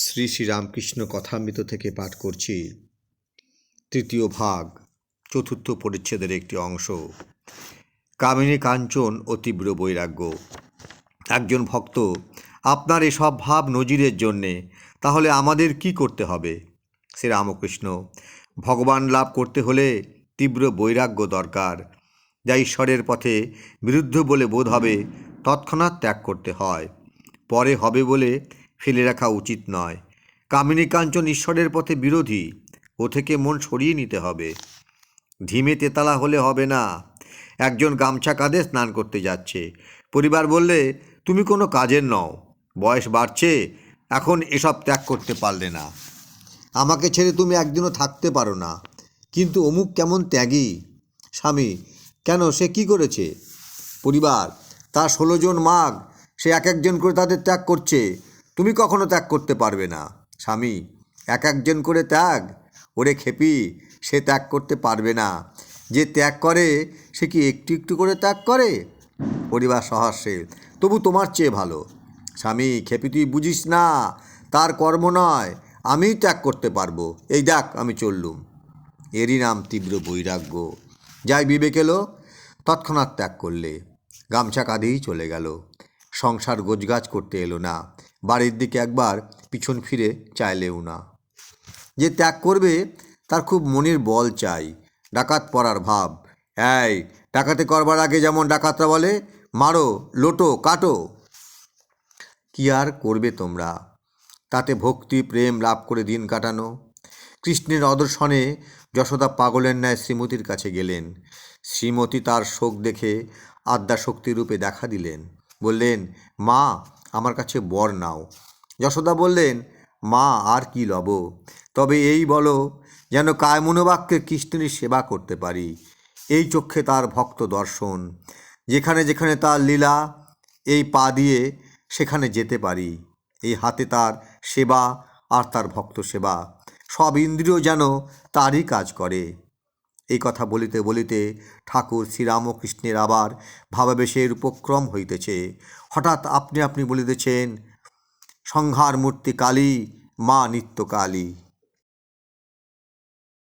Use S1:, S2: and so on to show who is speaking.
S1: শ্রী শ্রী রামকৃষ্ণ কথামৃত থেকে পাঠ করছি তৃতীয় ভাগ চতুর্থ পরিচ্ছেদের একটি অংশ। কামিনী কাঞ্চন ও তীব্র বৈরাগ্য। একজন ভক্ত: আপনার এসব ভাব নজিরের জন্যে, তাহলে আমাদের কি করতে হবে? শ্রীরামকৃষ্ণ: ভগবান লাভ করতে হলে তীব্র বৈরাগ্য দরকার। যা ঈশ্বরের পথে বিরুদ্ধ বলে বোধ হবে তৎক্ষণাৎ ত্যাগ করতে হয়। পরে হবে বলে ফেলে রাখা উচিত নয়। কামিনী কাঞ্চন ঈশ্বরের পথে বিরোধী, ও থেকে মন সরিয়ে নিতে হবে। ধিমে তেতালা হলে হবে না। একজন গামছা কাঁধে স্নান করতে যাচ্ছে। পরিবার বললে, তুমি কোনো কাজের নও, বয়স বাড়ছে, এখন এসব ত্যাগ করতে পারলে না। আমাকে ছেড়ে তুমি একদিনও থাকতে পারো না। কিন্তু অমুক কেমন ত্যাগী। স্বামী: কেন, সে কি করেছে? পরিবার: তার 16 জন মাগ, সে এক একজন করে তাদের ত্যাগ করছে, তুমি কখনো ত্যাগ করতে পারবে না। স্বামী: এক একজন করে ত্যাগ? ওরে খেপি, সে ত্যাগ করতে পারবে না। যে ত্যাগ করে সে কি একটু একটু করে ত্যাগ করে? পরিবার সহাস্যে: তবু তোমার চেয়ে ভালো। স্বামী: খেপি, তুই বুঝিস না, তার কর্ম নয়, আমিই ত্যাগ করতে পারবো। এই দেখ, আমি চললুম। এরই নাম তীব্র বৈরাগ্য। যাই বিবেক এলো, তৎক্ষণাৎ ত্যাগ করলে। গামছা কাঁধেই চলে গেল। সংসার গোছগাছ করতে এলো না। বাড়ির দিকে একবার পিছন ফিরে চাইলেও না। যে ত্যাগ করবে তার খুব মনের বল চাই, ডাকাত পড়ার ভাব। এই, ডাকাতি করবার আগে যেমন ডাকাতরা বলে, মারো, লোটো, কাটো। কি আর করবে তোমরা? তাতে ভক্তি প্রেম লাভ করে দিন কাটানো। কৃষ্ণের অদর্শনে যশোদা পাগলের ন্যায় শ্রীমতীর কাছে গেলেন। শ্রীমতী তার শোক দেখে আদ্যাশক্তিরূপে দেখা দিলেন। বললেন, মা, আমার কাছে বর নাও। যশোদা বললেন, মা, আর কি লব? তবে এই বলো, যেন কায় মনোবাক্যে কৃষ্ণের সেবা করতে পারি। এই চক্ষে তার ভক্ত দর্শন, যেখানে যেখানে তার লীলা, এই পা দিয়ে সেখানে যেতে পারি। এই হাতে তার সেবা আর তার ভক্ত সেবা, সব ইন্দ্রিয় যেন তারই কাজ করে। এই কথা বলিতে বলিতে ঠাকুর শ্রীরামকৃষ্ণের আবার ভাবাবেশের উপক্রম হইতেছে। হঠাৎ আপনি আপনি বলিতেছেন, সংহার মূর্তি কালী, মা নিত্য কালী।